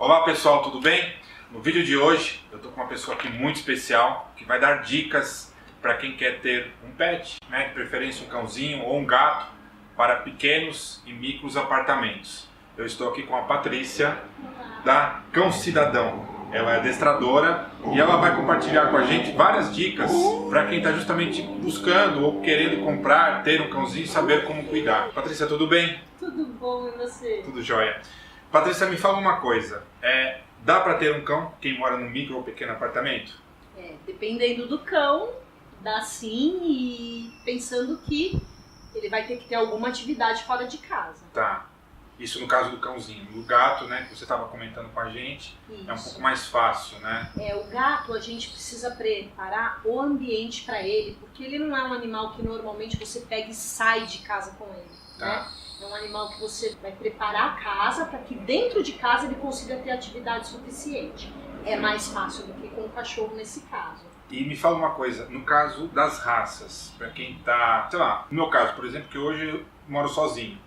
Olá pessoal, tudo bem? No vídeo de hoje eu tô com uma pessoa aqui muito especial que vai dar dicas para quem quer ter um pet, né? De preferência um cãozinho ou um gato para pequenos e micros apartamentos. Eu estou aqui com a Patrícia da Cão Cidadão. Ela é adestradora e ela vai compartilhar com a gente várias dicas para quem está justamente buscando ou querendo comprar, ter um cãozinho e saber como cuidar. Patrícia, tudo bem? Tudo bom, e você? Tudo jóia. Patrícia, me fala uma coisa. Dá para ter um cão quem mora num micro ou pequeno apartamento? Dependendo do cão, dá sim, e pensando que ele vai ter que ter alguma atividade fora de casa. Tá. Isso no caso do cãozinho. O gato, né, que você estava comentando com a gente, Isso. é um pouco mais fácil, né? O gato, a gente precisa preparar o ambiente para ele, porque ele não é um animal que normalmente você pega e sai de casa com ele, Tá. né? É um animal que você vai preparar a casa para que dentro de casa ele consiga ter atividade suficiente. É mais fácil do que com o cachorro nesse caso. E me fala uma coisa, no caso das raças, para quem tá, sei lá, no meu caso, por exemplo, que hoje eu moro sozinho.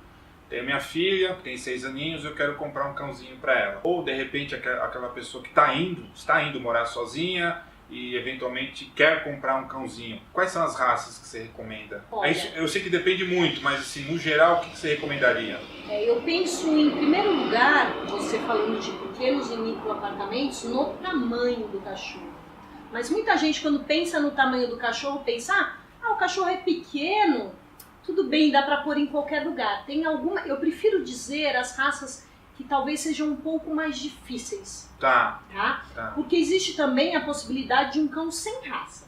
Tenho minha filha, tem 6 aninhos, eu quero comprar um cãozinho para ela. Ou de repente aquela pessoa que está indo morar sozinha e eventualmente quer comprar um cãozinho. Quais são as raças que você recomenda? Olha, Eu sei que depende muito, mas assim, no geral, o que você recomendaria? Eu penso em primeiro lugar, você falando de pequenos e micro apartamentos, no tamanho do cachorro. Mas muita gente quando pensa no tamanho do cachorro, pensa, o cachorro é pequeno, tudo bem, dá para pôr em qualquer lugar. Tem alguma, eu prefiro dizer as raças que talvez sejam um pouco mais difíceis. Tá. Porque existe também a possibilidade de um cão sem raça.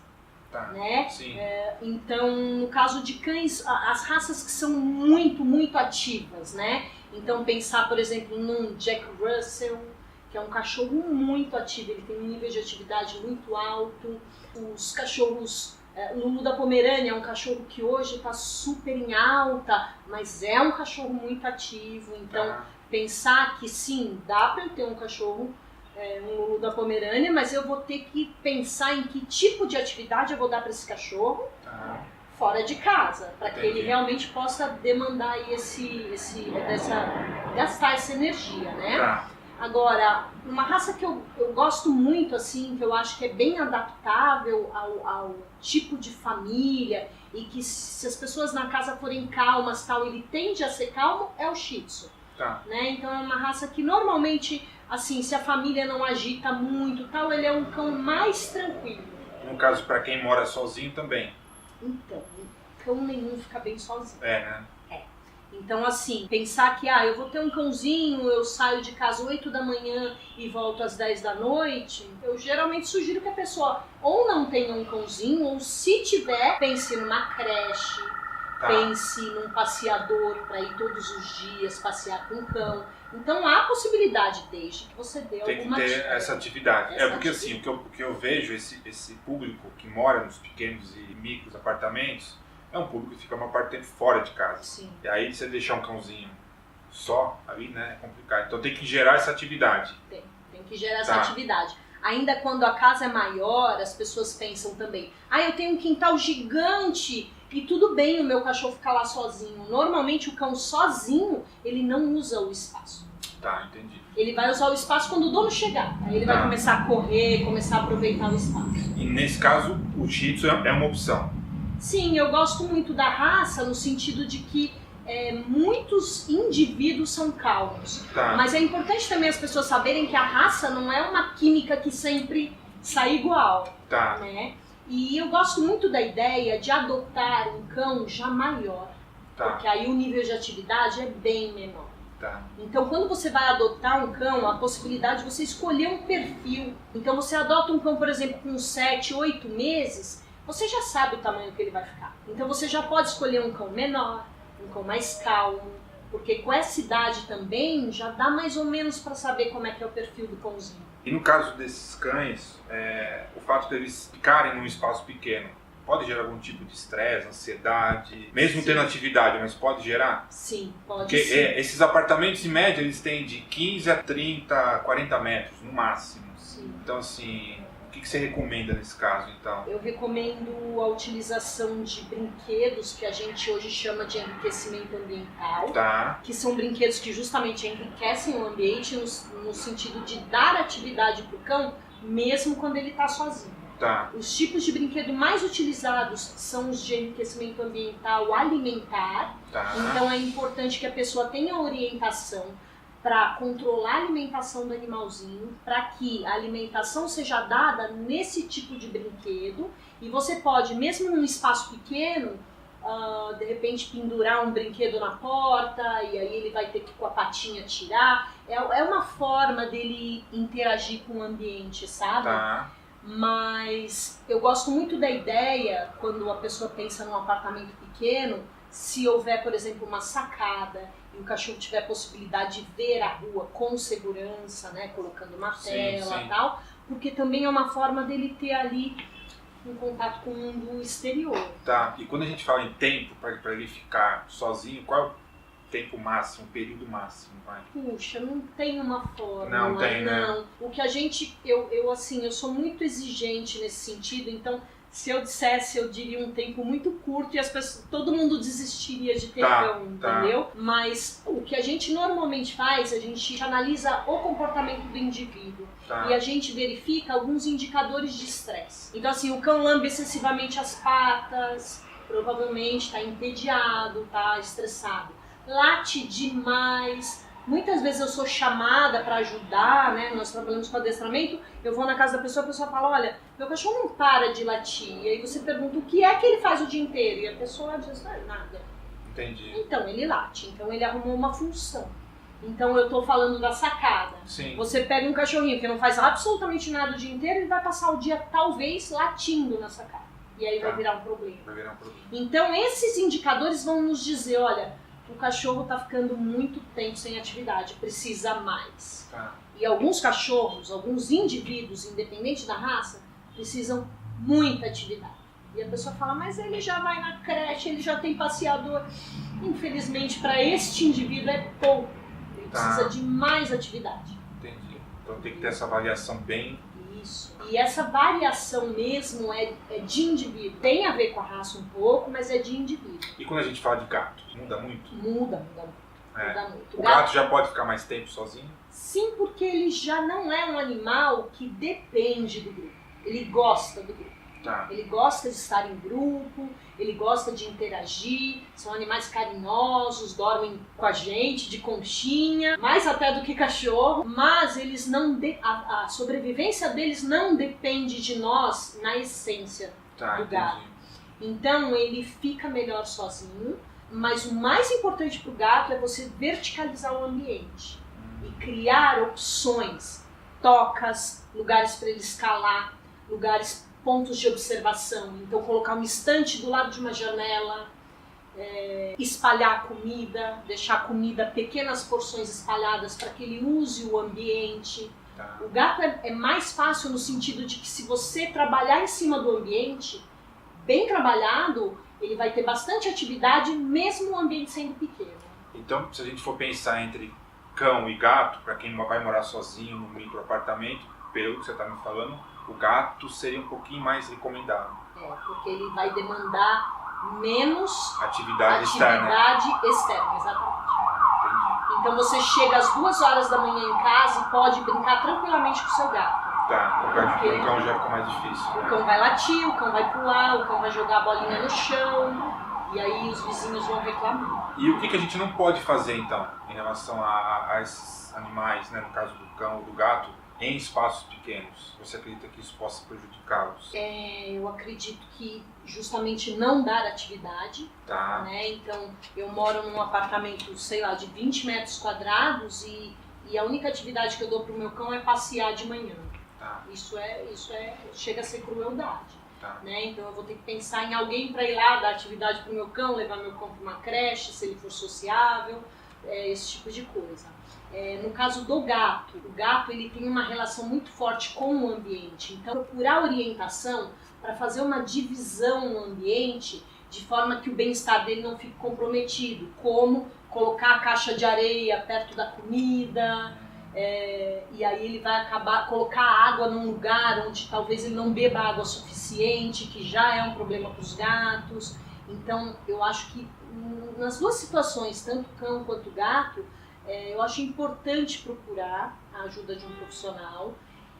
Tá. Né? Sim. Então, no caso de cães, as raças que são muito, muito ativas, né? Então, pensar, por exemplo, num Jack Russell, que é um cachorro muito ativo, ele tem um nível de atividade muito alto. Os cachorros, o Lulu da Pomerânia é um cachorro que hoje está super em alta, mas é um cachorro muito ativo. Então, pensar que sim, dá para eu ter um cachorro, um Lulu da Pomerânia, mas eu vou ter que pensar em que tipo de atividade eu vou dar para esse cachorro fora de casa, para que ele realmente possa demandar aí gastar essa energia, né? Tá. Agora, uma raça que eu gosto muito, assim, que eu acho que é bem adaptável ao tipo de família e que se as pessoas na casa forem calmas, tal, ele tende a ser calmo, é o Shih Tzu. Tá. Né? Então é uma raça que normalmente, assim, se a família não agita muito, tal, ele é um cão mais tranquilo. No caso, para quem mora sozinho também. Então, cão nenhum fica bem sozinho. Né? Então, assim, pensar que, eu vou ter um cãozinho, eu saio de casa 8 da manhã e volto às 10 da noite, eu geralmente sugiro que a pessoa ou não tenha um cãozinho, ou se tiver, pense numa creche, pense num passeador para ir todos os dias passear com o cão. Então há possibilidade, desde que você dê alguma Tem que ter essa atividade. Porque atividade. assim, o que eu vejo, esse público que mora nos pequenos e micros apartamentos, é um público que fica uma parte do tempo fora de casa. Sim. E aí você deixar um cãozinho só ali, né, é complicado. Então tem que gerar essa atividade. Tem que gerar essa atividade. Ainda quando a casa é maior, as pessoas pensam também, eu tenho um quintal gigante e tudo bem o meu cachorro ficar lá sozinho. Normalmente o cão sozinho, ele não usa o espaço. Tá, entendi. Ele vai usar o espaço quando o dono chegar. Aí ele vai começar a correr, começar a aproveitar o espaço. E nesse caso, o Shih Tzu é uma opção. Sim, eu gosto muito da raça no sentido de que muitos indivíduos são calmos. Tá. Mas é importante também as pessoas saberem que a raça não é uma química que sempre sai igual. Tá. Né? E eu gosto muito da ideia de adotar um cão já maior. Porque aí o nível de atividade é bem menor. Tá. Então, quando você vai adotar um cão, a possibilidade de você escolher um perfil. Então, você adota um cão, por exemplo, com 7, 8 meses, você já sabe o tamanho que ele vai ficar. Então, você já pode escolher um cão menor, um cão mais calmo, porque com essa idade também já dá mais ou menos para saber como é que é o perfil do cãozinho. E no caso desses cães, o fato deles ficarem num espaço pequeno, pode gerar algum tipo de estresse, ansiedade, mesmo tendo atividade, mas pode gerar? Sim, pode. Porque sim. Esses apartamentos, em média, eles têm de 15 a 30, 40 metros, no máximo. Sim. Então, assim, que você recomenda nesse caso, então? Eu recomendo a utilização de brinquedos que a gente hoje chama de enriquecimento ambiental, Tá. que são brinquedos que justamente enriquecem o ambiente no sentido de dar atividade para o cão, mesmo quando ele está sozinho. Tá. Os tipos de brinquedo mais utilizados são os de enriquecimento ambiental alimentar. Tá. Então é importante que a pessoa tenha orientação para controlar a alimentação do animalzinho, para que a alimentação seja dada nesse tipo de brinquedo. E você pode, mesmo num espaço pequeno, de repente pendurar um brinquedo na porta e aí ele vai ter que com a patinha tirar. É uma forma dele interagir com o ambiente, sabe? Tá. Mas eu gosto muito da ideia, quando a pessoa pensa num apartamento pequeno, se houver, por exemplo, uma sacada e o cachorro tiver a possibilidade de ver a rua com segurança, né, colocando uma tela e tal, porque também é uma forma dele ter ali um contato com o mundo exterior. Tá, e quando a gente fala em tempo para ele ficar sozinho, qual é o tempo máximo, o período máximo? Vai? Puxa, não tem uma forma. Não tem, né? Não. O que a gente, eu sou muito exigente nesse sentido, então se eu dissesse, eu diria um tempo muito curto e as pessoas, todo mundo desistiria de ter cão, entendeu? Mas o que a gente normalmente faz, a gente analisa o comportamento do indivíduo e a gente verifica alguns indicadores de estresse. Então assim, o cão lambe excessivamente as patas, provavelmente está entediado, está estressado, late demais. Muitas vezes eu sou chamada para ajudar, né? Nós trabalhamos com adestramento, eu vou na casa da pessoa, a pessoa fala, olha, meu cachorro não para de latir. E aí você pergunta o que é que ele faz o dia inteiro? E a pessoa diz, nada. Entendi. Então, ele late, então ele arrumou uma função. Então eu tô falando da sacada. Sim. Você pega um cachorrinho que não faz absolutamente nada o dia inteiro, ele vai passar o dia talvez latindo na sacada. E aí vai virar um problema. Vai virar um problema. Então esses indicadores vão nos dizer, olha, o cachorro está ficando muito tempo sem atividade, precisa mais. Tá. E alguns cachorros, alguns indivíduos, independente da raça, precisam muita atividade. E a pessoa fala, mas ele já vai na creche, ele já tem passeador. Infelizmente, para este indivíduo é pouco. Ele precisa de mais atividade. Entendi. Então tem que ter essa avaliação bem... Isso. E essa variação mesmo é de indivíduo. Tem a ver com a raça um pouco, mas é de indivíduo. E quando a gente fala de gato, muda muito? Muda muito. O gato já pode ficar mais tempo sozinho? Sim, porque ele já não é um animal que depende do grupo. Ele gosta do grupo. Tá. Ele gosta de estar em grupo, ele gosta de interagir, são animais carinhosos, dormem com a gente de conchinha, mais até do que cachorro, mas eles não a sobrevivência deles não depende de nós na essência do gato. Então ele fica melhor sozinho, mas o mais importante para o gato é você verticalizar o ambiente e criar opções, tocas, lugares para ele escalar, pontos de observação. Então colocar um estante do lado de uma janela, espalhar a comida, deixar a comida, pequenas porções espalhadas para que ele use o ambiente. Tá. O gato é mais fácil no sentido de que se você trabalhar em cima do ambiente, bem trabalhado, ele vai ter bastante atividade mesmo o ambiente sendo pequeno. Então, se a gente for pensar entre cão e gato, para quem vai morar sozinho no microapartamento, pelo que você está me falando, o gato seria um pouquinho mais recomendado. Porque ele vai demandar menos atividade externa, exatamente. Então você chega às 2 horas da manhã em casa e pode brincar tranquilamente com o seu gato. Tá, o cão já fica mais difícil. O cão vai latir, o cão vai pular, o cão vai jogar a bolinha no chão, e aí os vizinhos vão reclamar. E o que a gente não pode fazer então, em relação a esses animais, né, no caso do cão ou do gato, em espaços pequenos? Você acredita que isso possa prejudicá-los? Eu acredito que justamente não dar atividade. Tá. Né? Então, eu moro num apartamento, sei lá, de 20 metros quadrados e a única atividade que eu dou pro meu cão é passear de manhã. Tá. Isso chega a ser crueldade. Tá. Né? Então, eu vou ter que pensar em alguém para ir lá dar atividade pro meu cão, levar meu cão para uma creche, se ele for sociável, esse tipo de coisa. No caso do gato, o gato ele tem uma relação muito forte com o ambiente. Então, procurar orientação para fazer uma divisão no ambiente de forma que o bem-estar dele não fique comprometido. Como colocar a caixa de areia perto da comida, e aí ele vai colocar a água num lugar onde talvez ele não beba água suficiente, que já é um problema para os gatos. Então eu acho que nas duas situações, tanto cão quanto gato, eu acho importante procurar a ajuda de um profissional.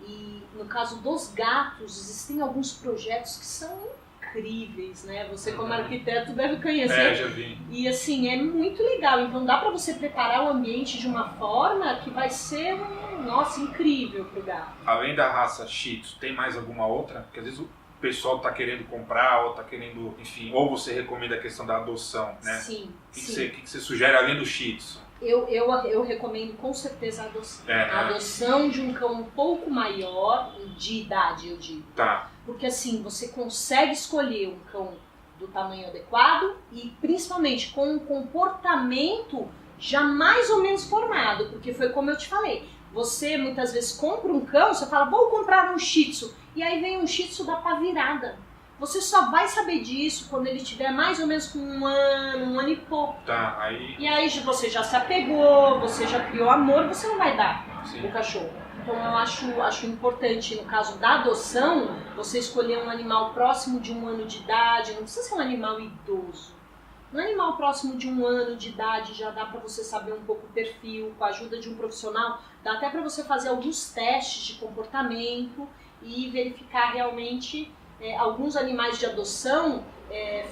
E no caso dos gatos, existem alguns projetos que são incríveis, né? Você como arquiteto deve conhecer. Já vi. E assim, é muito legal. Então dá para você preparar o ambiente de uma forma que vai ser, incrível pro gato. Além da raça Shih Tzu, tem mais alguma outra? Porque às vezes o pessoal tá querendo comprar ou tá querendo, enfim, ou você recomenda a questão da adoção, né? Sim, O que você sugere além do Shih Tzu? Eu recomendo com certeza a adoção. A adoção de um cão um pouco maior de idade, eu digo. Tá. Porque assim, você consegue escolher um cão do tamanho adequado e principalmente com um comportamento já mais ou menos formado. Porque foi como eu te falei, você muitas vezes compra um cão, você fala, vou comprar um Shih Tzu, e aí vem um Shih Tzu da pá virada. Você só vai saber disso quando ele tiver mais ou menos com um ano e pouco. Tá, aí... E aí você já se apegou, você já criou amor, você não vai dar o cachorro. Então eu acho importante, no caso da adoção, você escolher um animal próximo de um ano de idade, não precisa ser um animal idoso. Um animal próximo de um ano de idade já dá para você saber um pouco o perfil, com a ajuda de um profissional, dá até para você fazer alguns testes de comportamento e verificar realmente... alguns animais de adoção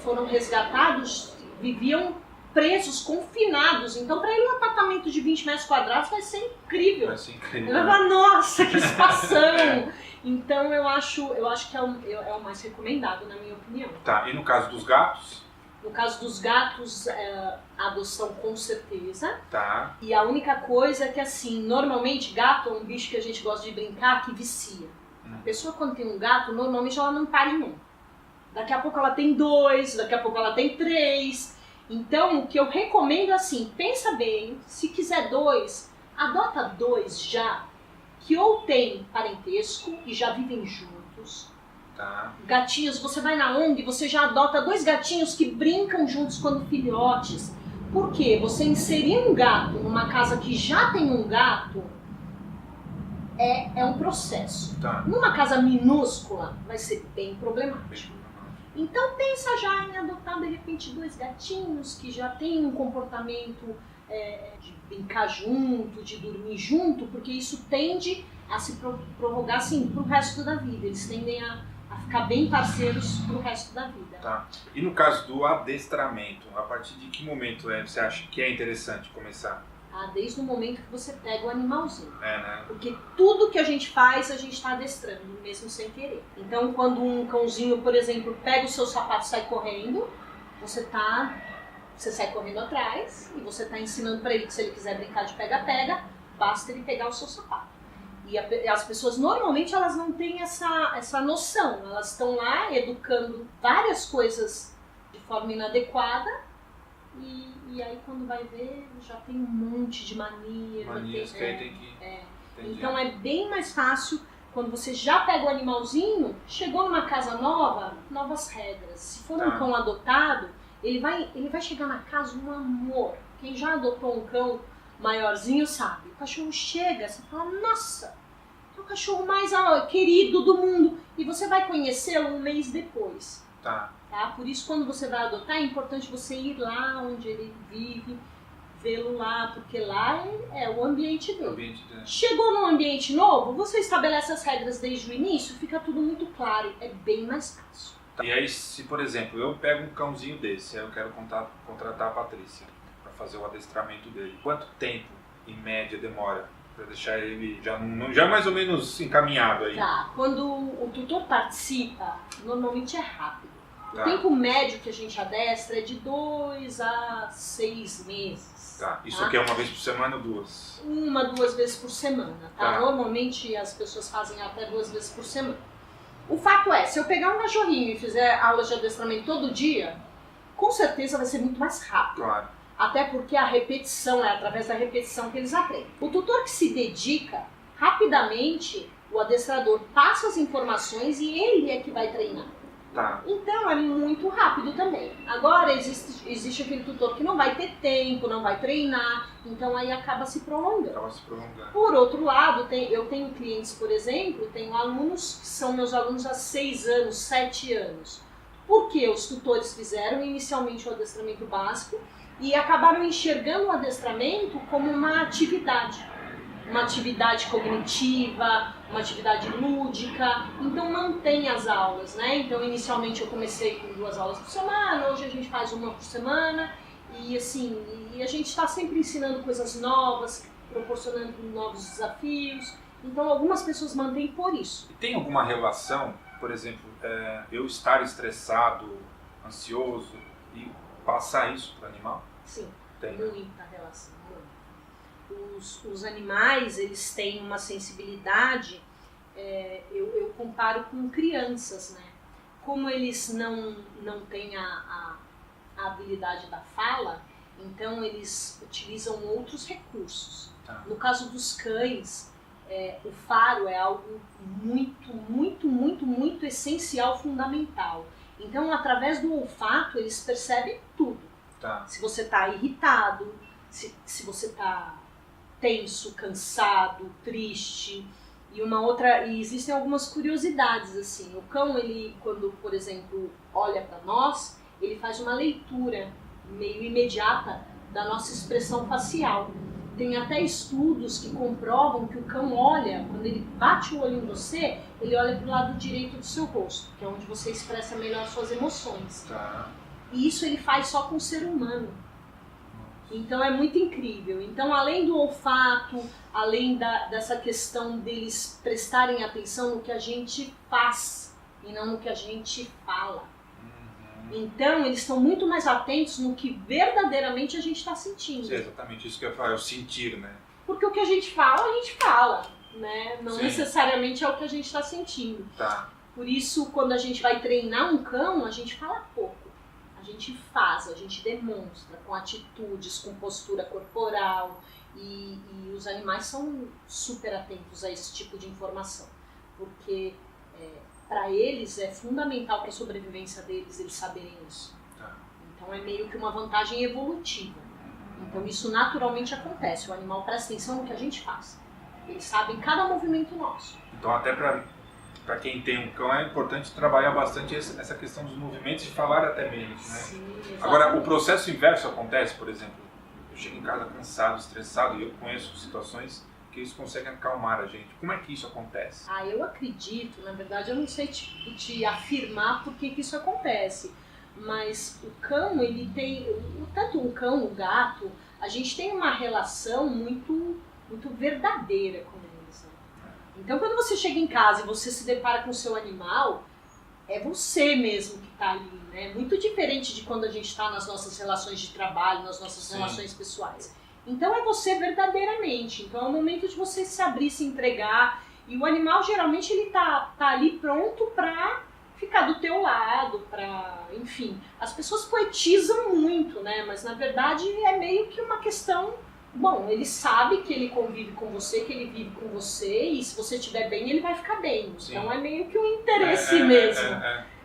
foram resgatados, viviam presos, confinados. Então, para ele, um apartamento de 20 metros quadrados vai ser incrível. Vai ser incrível. Ele vai falar, nossa, que situação! Então, eu acho que é o mais recomendado, na minha opinião. Tá, e no caso dos gatos? No caso dos gatos, a adoção com certeza. Tá. E a única coisa é que, assim, normalmente, gato é um bicho que a gente gosta de brincar, que vicia. A pessoa quando tem um gato, normalmente ela não para em um. Daqui a pouco ela tem 2, daqui a pouco ela tem 3. Então o que eu recomendo é assim, pensa bem, se quiser 2, adota 2 já, que ou tem parentesco e já vivem juntos. Tá. Gatinhos, você vai na ONG, você já adota 2 gatinhos que brincam juntos quando filhotes. Por quê? Você inserir um gato numa casa que já tem um gato, é um processo. Tá. Numa casa minúscula, vai ser bem problemático. Então pensa já em adotar de repente 2 gatinhos que já têm um comportamento de brincar junto, de dormir junto, porque isso tende a se prorrogar assim pro resto da vida. Eles tendem a ficar bem parceiros pro resto da vida. Tá. E no caso do adestramento, a partir de que momento você acha que é interessante começar? Desde o momento que você pega o animalzinho. Né? Porque tudo que a gente faz, a gente está adestrando, mesmo sem querer. Então, quando um cãozinho, por exemplo, pega o seu sapato e sai correndo, você sai correndo atrás e você está ensinando para ele que se ele quiser brincar de pega-pega, basta ele pegar o seu sapato. E as pessoas, normalmente, elas não têm essa noção. Elas estão lá educando várias coisas de forma inadequada. E aí quando vai ver, já tem um monte de manias que aí tem que... Então é bem mais fácil quando você já pega o animalzinho, chegou numa casa nova, novas regras. Se for um cão adotado, ele vai chegar na casa um amor. Quem já adotou um cão maiorzinho sabe. O cachorro chega, você fala, nossa, é o cachorro mais querido do mundo. E você vai conhecê-lo um mês depois. Tá. Por isso, quando você vai adotar, é importante você ir lá onde ele vive, vê-lo lá, porque lá é o ambiente dele. Chegou num ambiente novo, você estabelece as regras desde o início, fica tudo muito claro, é bem mais fácil. E aí, se por exemplo, eu pego um cãozinho desse, aí eu quero contratar a Patrícia para fazer o adestramento dele, quanto tempo, em média, demora para deixar ele já mais ou menos encaminhado aí? Quando o tutor participa, normalmente é rápido. O Tá. tempo médio que a gente adestra é de 2 a 6 meses. Tá. Isso aqui é uma vez por semana ou 2? 1, 2 vezes por semana, tá? Tá. Normalmente as pessoas fazem até 2 vezes por semana. O fato é, se eu pegar um cachorrinho e fizer aulas de adestramento todo dia, com certeza vai ser muito mais rápido. Claro. Até porque a repetição, é através da repetição que eles aprendem. O tutor que se dedica, rapidamente, o adestrador passa as informações e ele é que vai treinar. Tá. Então é muito rápido também. Agora existe aquele tutor que não vai ter tempo, não vai treinar, então aí acaba se prolongando. Por outro lado, eu tenho clientes, por exemplo, tenho alunos que são meus alunos há 6 anos, 7 anos. Porque os tutores fizeram inicialmente o adestramento básico e acabaram enxergando o adestramento como uma atividade cognitiva, uma atividade lúdica, então mantém as aulas, né? Então inicialmente eu comecei com 2 aulas por semana, hoje a gente faz uma por semana e assim, a gente está sempre ensinando coisas novas, proporcionando novos desafios, então algumas pessoas mantêm por isso. E tem alguma relação, por exemplo, eu estar estressado, ansioso e passar isso para o animal? Sim, tem muita relação. Os animais, eles têm uma sensibilidade, eu comparo com crianças, né? Como eles não têm a habilidade da fala, então eles utilizam outros recursos. Tá. No caso dos cães, o faro é algo muito, muito, muito, muito essencial, fundamental. Então, através do olfato, eles percebem tudo. Tá. Se você está irritado, se você está tenso, cansado, triste. E existem algumas curiosidades assim. O cão, ele, quando, por exemplo, olha para nós, ele faz uma leitura meio imediata da nossa expressão facial. Tem até estudos que comprovam que o cão olha, quando ele bate o olho em você, ele olha para o lado direito do seu rosto, que é onde você expressa melhor suas emoções. Tá. E isso ele faz só com o ser humano. Então é muito incrível. Então, além do olfato, além dessa questão deles prestarem atenção no que a gente faz e não no que a gente fala. Então, eles estão muito mais atentos no que verdadeiramente a gente está sentindo. Sim, exatamente isso que eu ia falar, é o sentir, né? Porque o que a gente fala, né? Não Sim. necessariamente é o que a gente está sentindo. Tá. Por isso, quando a gente vai treinar um cão, a gente fala pouco. A gente faz, a gente demonstra com atitudes, com postura corporal e os animais são super atentos a esse tipo de informação, porque para eles é fundamental para a sobrevivência deles eles saberem isso. Tá. Então é meio que uma vantagem evolutiva. Então isso naturalmente acontece, o animal presta atenção no que a gente faz. Eles sabem cada movimento nosso. Então até para quem tem um cão é importante trabalhar bastante essa questão dos movimentos e falar até menos, né? Sim, agora, o processo inverso acontece, por exemplo, eu chego em casa cansado, estressado e eu conheço situações que eles conseguem acalmar a gente. Como é que isso acontece? Eu acredito, na verdade eu não sei te afirmar por que isso acontece, mas o cão, ele tem, tanto o cão, o gato, a gente tem uma relação muito, muito verdadeira com eles. Então, quando você chega em casa e você se depara com o seu animal, é você mesmo que está ali, né? Muito diferente de quando a gente está nas nossas relações de trabalho, nas nossas Sim. relações pessoais. Então, é você verdadeiramente. Então, é o momento de você se abrir, se entregar. E o animal, geralmente, ele tá ali pronto para ficar do teu lado, enfim. As pessoas poetizam muito, né? Mas, na verdade, é meio que uma questão... Bom, ele sabe que ele convive com você, que ele vive com você, e se você estiver bem, ele vai ficar bem. Sim. Então é meio que um interesse mesmo.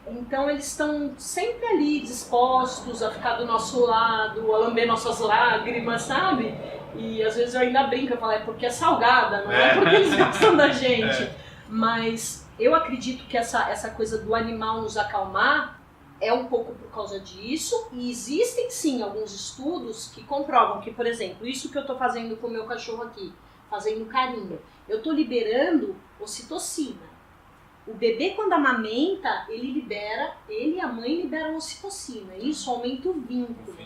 Então eles estão sempre ali dispostos a ficar do nosso lado, a lamber nossas lágrimas, sabe? E às vezes eu ainda brinco, eu falo, é porque é salgada, não é porque eles gostam da gente. Mas eu acredito que essa coisa do animal nos acalmar é um pouco por causa disso, e existem sim alguns estudos que comprovam que, por exemplo, isso que eu estou fazendo com o meu cachorro aqui, fazendo carinho, eu estou liberando ocitocina. O bebê, quando amamenta, ele e a mãe liberam ocitocina, isso aumenta o vínculo,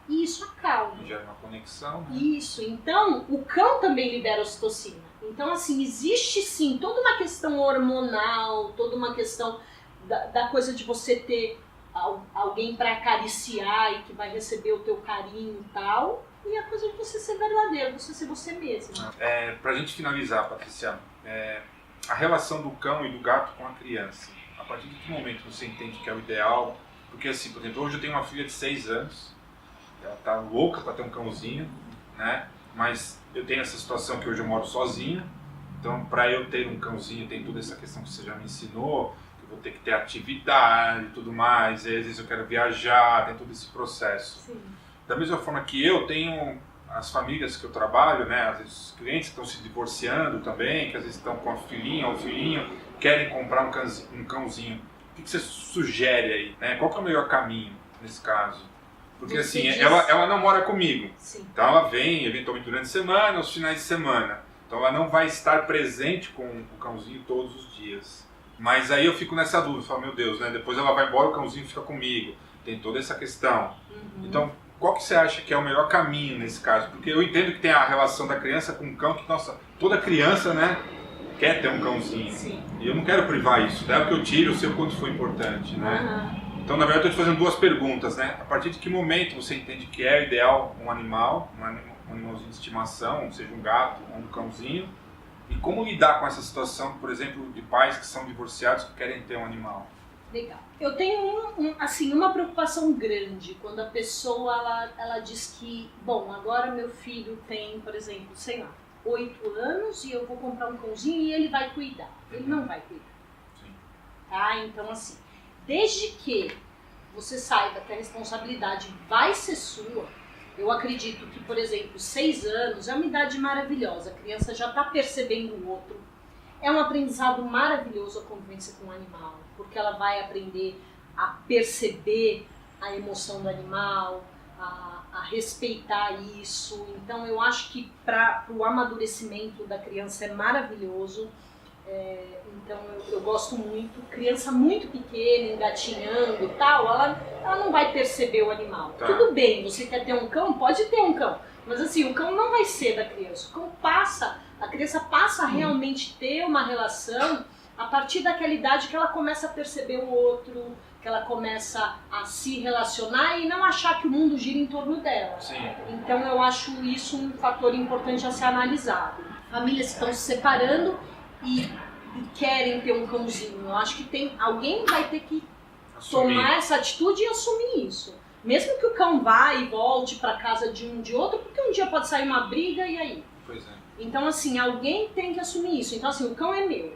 e isso acalma. Gera uma conexão. Né? Isso, então o cão também libera ocitocina. Então, assim, existe sim toda uma questão hormonal, toda uma questão da coisa de você ter alguém para acariciar e que vai receber o teu carinho e tal, e a coisa de você ser verdadeiro, você ser você mesmo. Pra gente finalizar, Patrícia, a relação do cão e do gato com a criança, a partir de que momento você entende que é o ideal? Porque assim, por exemplo, hoje eu tenho uma filha de 6 anos, ela tá louca para ter um cãozinho, né? Mas eu tenho essa situação que hoje eu moro sozinho, então para eu ter um cãozinho tem toda essa questão que você já me ensinou, eu vou ter que ter atividade e tudo mais, e às vezes eu quero viajar, tem todo esse processo. Sim. Da mesma forma que eu tenho as famílias que eu trabalho, né, às vezes os clientes que estão se divorciando também, que às vezes estão com a filhinha ou o filhinho, querem comprar um cãozinho. O que você sugere aí? Né? Qual que é o melhor caminho nesse caso? Porque Você assim, diz... ela não mora comigo. Sim. Então ela vem eventualmente durante a semana, aos finais de semana. Então ela não vai estar presente com o cãozinho todos os dias. Mas aí eu fico nessa dúvida, falo, meu Deus, né? Depois ela vai embora, o cãozinho fica comigo. Tem toda essa questão. Então, qual que você acha que é o melhor caminho nesse caso? Porque eu entendo que tem a relação da criança com o cão, que, nossa, toda criança, né, quer ter um cãozinho. Sim. E eu não quero privar isso. Dela que eu tiro, eu sei o quanto foi importante, né? Então, na verdade, eu estou te fazendo duas perguntas, né? A partir de que momento você entende que é ideal um animal, um animalzinho de estimação, seja um gato ou um cãozinho? E como lidar com essa situação, por exemplo, de pais que são divorciados que querem ter um animal? Legal. Eu tenho assim, uma preocupação grande quando a pessoa ela diz que, bom, agora meu filho tem, por exemplo, sei lá, 8 anos e eu vou comprar um cãozinho e ele vai cuidar. Ele não vai cuidar. Sim. Tá? Então, assim, desde que você saiba que a responsabilidade vai ser sua, eu acredito que, por exemplo, 6 anos é uma idade maravilhosa. A criança já está percebendo o outro. É um aprendizado maravilhoso a convivência com o animal, porque ela vai aprender a perceber a emoção do animal, a respeitar isso. Então eu acho que para o amadurecimento da criança é maravilhoso. Então eu gosto muito. Criança muito pequena, engatinhando e tal, ela não vai perceber o animal. Tá. Tudo bem, você quer ter um cão? Pode ter um cão. Mas assim, o cão não vai ser da criança. O cão passa, a criança passa a realmente ter uma relação a partir daquela idade que ela começa a perceber o outro, que ela começa a se relacionar e não achar que o mundo gira em torno dela. Sim. Então eu acho isso um fator importante a ser analisado. Famílias estão se separando e querem ter um cãozinho. Eu acho que alguém vai ter que tomar essa atitude e assumir isso. Mesmo que o cão vá e volte para casa de um de outro, porque um dia pode sair uma briga e aí? Pois é. Então, assim, alguém tem que assumir isso. Então, assim, o cão é meu.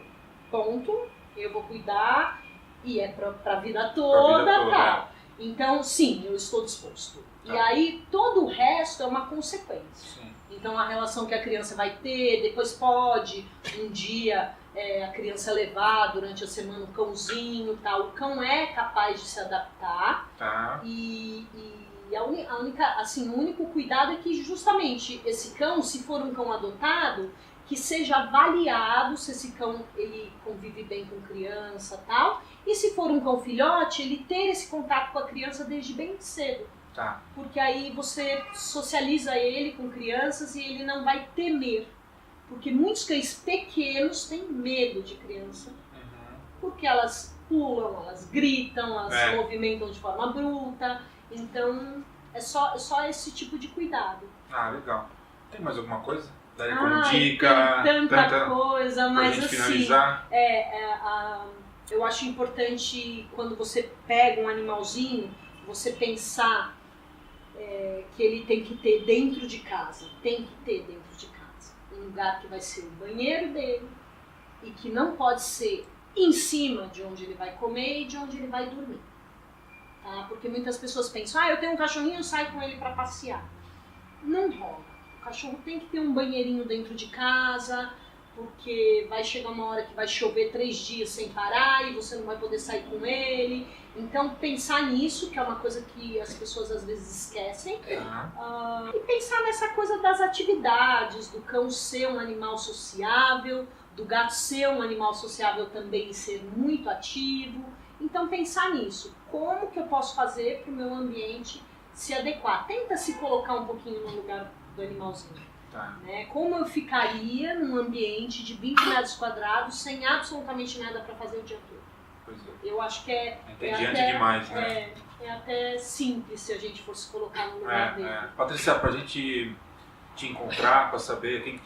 Ponto. Eu vou cuidar e é pra vida toda, tal. Então, sim, eu estou disposto. Tá. E aí, todo o resto é uma consequência. Sim. Então, a relação que a criança vai ter, depois pode, um dia, a criança levar durante a semana um cãozinho, tal. O cão é capaz de se adaptar. Tá. E a única, assim, o único cuidado é que justamente esse cão, se for um cão adotado, que seja avaliado se esse cão ele convive bem com criança, tal. E se for um cão filhote, ele ter esse contato com a criança desde bem cedo. Tá. Porque aí você socializa ele com crianças e ele não vai temer. Porque muitos cães pequenos têm medo de criança. Porque elas pulam, elas gritam, elas se movimentam de forma bruta. Então é só esse tipo de cuidado. Ah, legal. Tem mais alguma coisa? Daria como dica? Tem tanta coisa, mas pra gente assim, finalizar. eu acho importante quando você pega um animalzinho, você pensar que ele tem que ter dentro de casa. Tem que ter dentro de casa. Um lugar que vai ser o banheiro dele e que não pode ser em cima de onde ele vai comer e de onde ele vai dormir. Tá? Porque muitas pessoas pensam, eu tenho um cachorrinho, eu saio com ele para passear. Não rola. O cachorro tem que ter um banheirinho dentro de casa, porque vai chegar uma hora que vai chover 3 dias sem parar e você não vai poder sair com ele. Então pensar nisso, que é uma coisa que as pessoas às vezes esquecem, e pensar nessa coisa das atividades, do cão ser um animal sociável, do gato ser um animal sociável também e ser muito ativo. Então pensar nisso, como que eu posso fazer para o meu ambiente se adequar? Tenta se colocar um pouquinho no lugar do animalzinho. Tá. Né? Como eu ficaria num ambiente de 20 metros quadrados sem absolutamente nada para fazer o dia todo? Pois é. Eu acho que é até demais, né? É até simples se a gente fosse colocar no lugar dele. Patrícia, para a gente te encontrar, para saber, quem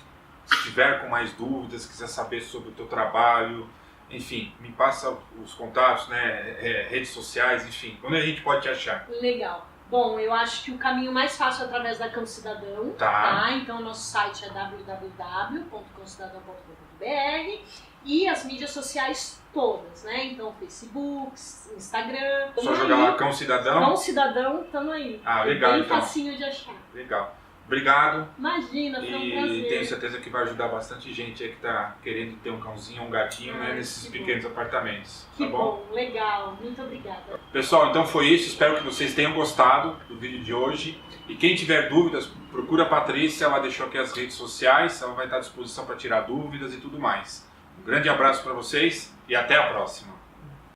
estiver com mais dúvidas, quiser saber sobre o teu trabalho, enfim, me passa os contatos, né? Redes sociais, enfim, onde a gente pode te achar? Legal. Bom, eu acho que o caminho mais fácil é através da Cão Cidadão, tá? Então, o nosso site é www.cãocidadão.com.br E as mídias sociais todas, né? Então, Facebook, Instagram. Só jogar lá Cão Cidadão? Cão Cidadão, tamo aí. Ah, legal, bem então. facinho de achar. Legal. Obrigado. Imagina, foi um E prazer. tenho certeza que vai ajudar bastante gente aí que tá querendo ter um cãozinho ou um gatinho, né, nesses pequenos apartamentos. Que Tá bom? legal. Muito obrigada. Pessoal, então foi isso. Espero que vocês tenham gostado do vídeo de hoje. E quem tiver dúvidas, procura a Patrícia. Ela deixou aqui as redes sociais. Ela vai estar à disposição para tirar dúvidas e tudo mais. Um grande abraço para vocês e até a próxima.